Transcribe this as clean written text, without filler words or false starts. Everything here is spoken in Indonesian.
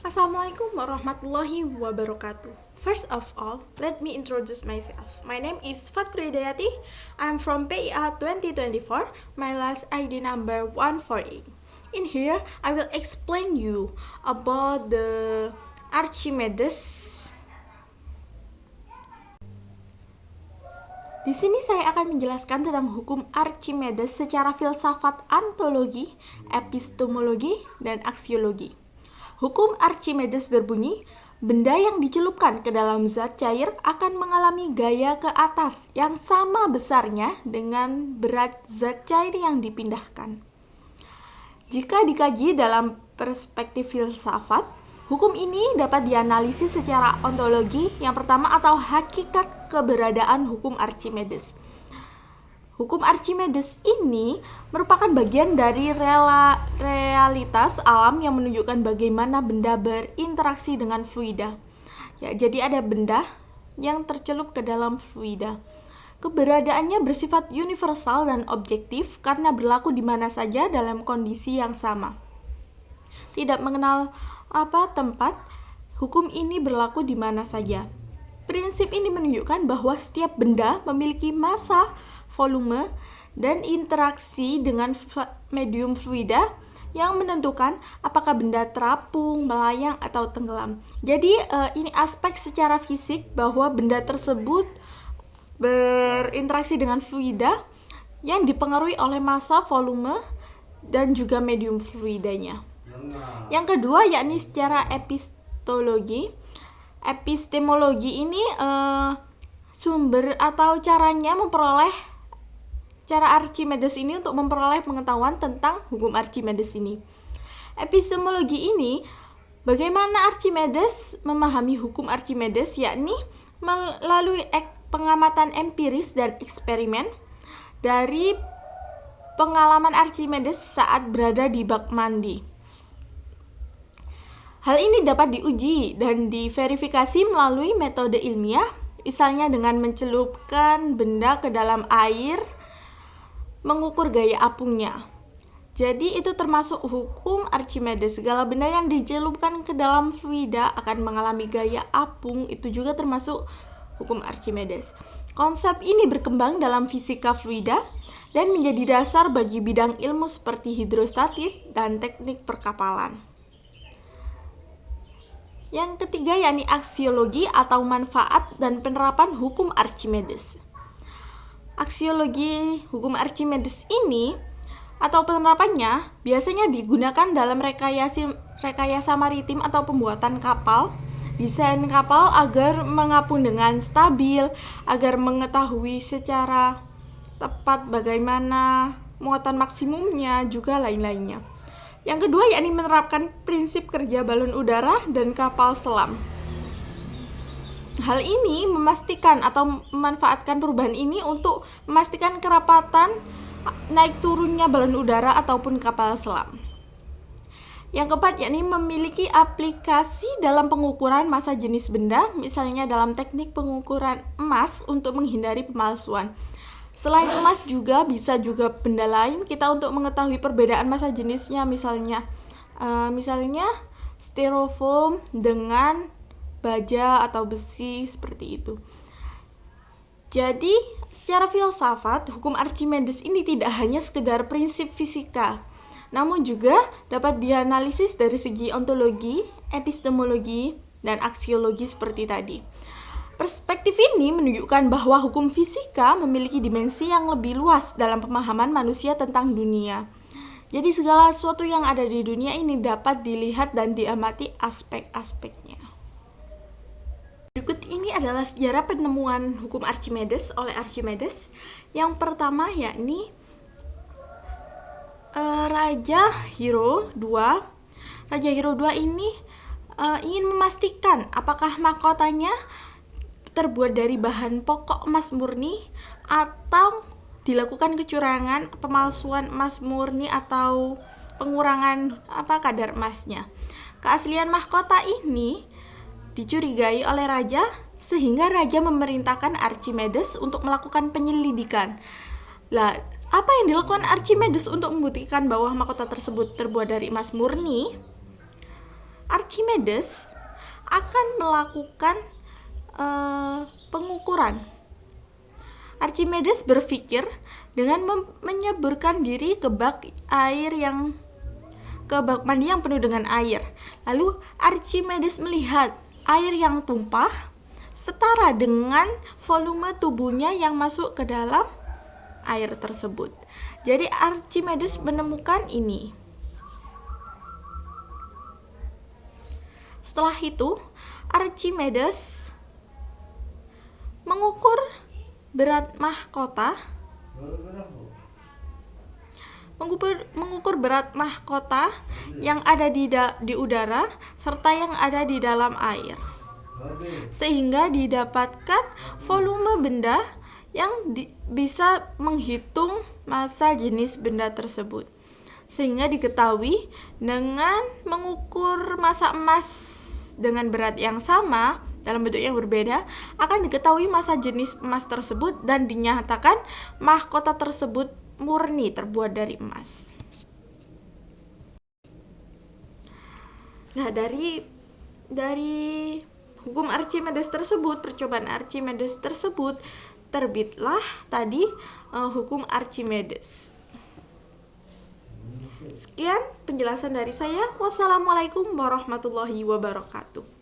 Assalamualaikum warahmatullahi wabarakatuh. First of all, let me introduce myself. My name is Fatkur Hidayati. I'm from PIA 2024. My last ID number 148. In here, I will explain you about the Archimedes. Di sini saya akan menjelaskan tentang hukum Archimedes secara filsafat ontologi, epistemologi, dan aksiologi. Hukum Archimedes berbunyi, benda yang dicelupkan ke dalam zat cair akan mengalami gaya ke atas yang sama besarnya dengan berat zat cair yang dipindahkan. Jika dikaji dalam perspektif filsafat, hukum ini dapat dianalisis secara ontologi yang pertama atau hakikat keberadaan hukum Archimedes. Hukum Archimedes ini merupakan bagian dari realitas alam yang menunjukkan bagaimana benda berinteraksi dengan fluida. Ya, jadi ada benda yang tercelup ke dalam fluida. Keberadaannya bersifat universal dan objektif karena berlaku di mana saja dalam kondisi yang sama. Tidak mengenal tempat, hukum ini berlaku di mana saja. Prinsip ini menunjukkan bahwa setiap benda memiliki massa, volume, dan interaksi dengan medium fluida yang menentukan apakah benda terapung, melayang, atau tenggelam. Jadi ini aspek secara fisik bahwa benda tersebut berinteraksi dengan fluida yang dipengaruhi oleh massa, volume, dan juga medium fluidanya. Yang kedua yakni secara epistemologi. Epistemologi ini sumber atau caranya cara Archimedes ini untuk memperoleh pengetahuan tentang hukum Archimedes ini. Epistemologi ini bagaimana Archimedes memahami hukum Archimedes, yakni melalui pengamatan empiris dan eksperimen dari pengalaman Archimedes saat berada di bak mandi. Hal ini dapat diuji dan diverifikasi melalui metode ilmiah, misalnya dengan mencelupkan benda ke dalam air, mengukur gaya apungnya. Jadi itu termasuk hukum Archimedes. Segala benda yang dicelupkan ke dalam fluida akan mengalami gaya apung, itu juga termasuk hukum Archimedes. Konsep ini berkembang dalam fisika fluida dan menjadi dasar bagi bidang ilmu seperti hidrostatis dan teknik perkapalan. Yang ketiga yakni aksiologi atau manfaat dan penerapan hukum Archimedes. Aksiologi hukum Archimedes ini atau penerapannya biasanya digunakan dalam rekayasa maritim atau pembuatan kapal, desain kapal agar mengapung dengan stabil, agar mengetahui secara tepat bagaimana muatan maksimumnya, juga lain-lainnya. Yang kedua yakni menerapkan prinsip kerja balon udara dan kapal selam. Hal ini memastikan atau memanfaatkan perubahan ini untuk memastikan kerapatan naik turunnya balon udara ataupun kapal selam. Yang keempat yakni memiliki aplikasi dalam pengukuran massa jenis benda, misalnya dalam teknik pengukuran emas untuk menghindari pemalsuan. Selain emas juga bisa juga benda lain kita untuk mengetahui perbedaan massa jenisnya, misalnya styrofoam dengan baja atau besi seperti itu. Jadi secara filsafat hukum Archimedes ini tidak hanya sekedar prinsip fisika, namun juga dapat dianalisis dari segi ontologi, epistemologi, dan aksiologi seperti tadi. Perspektif ini menunjukkan bahwa hukum fisika memiliki dimensi yang lebih luas dalam pemahaman manusia tentang dunia. Jadi segala sesuatu yang ada di dunia ini dapat dilihat dan diamati aspek-aspeknya. Berikut ini adalah sejarah penemuan hukum Archimedes oleh Archimedes. Yang pertama yakni Raja Hero II. Raja Hero II ini ingin memastikan apakah mahkotanya terbuat dari bahan pokok emas murni atau dilakukan kecurangan, pemalsuan emas murni atau pengurangan kadar emasnya. Keaslian mahkota ini dicurigai oleh raja sehingga raja memerintahkan Archimedes untuk melakukan penyelidikan. Lah, apa yang dilakukan Archimedes untuk membuktikan bahwa mahkota tersebut terbuat dari emas murni? Archimedes akan melakukan pengukuran. Archimedes berpikir dengan menyeburkan diri ke bak mandi yang penuh dengan air. Lalu Archimedes melihat air yang tumpah setara dengan volume tubuhnya yang masuk ke dalam air tersebut. Jadi Archimedes menemukan ini. Setelah itu, Archimedes mengukur berat mahkota yang ada di udara serta yang ada di dalam air, sehingga didapatkan volume benda yang bisa menghitung massa jenis benda tersebut. Sehingga diketahui dengan mengukur massa emas dengan berat yang sama dalam bentuk yang berbeda, akan diketahui massa jenis emas tersebut dan dinyatakan mahkota tersebut murni terbuat dari emas. Nah, dari hukum Archimedes tersebut, percobaan Archimedes tersebut, terbitlah tadi hukum Archimedes. Sekian penjelasan dari saya. Wassalamualaikum warahmatullahi wabarakatuh.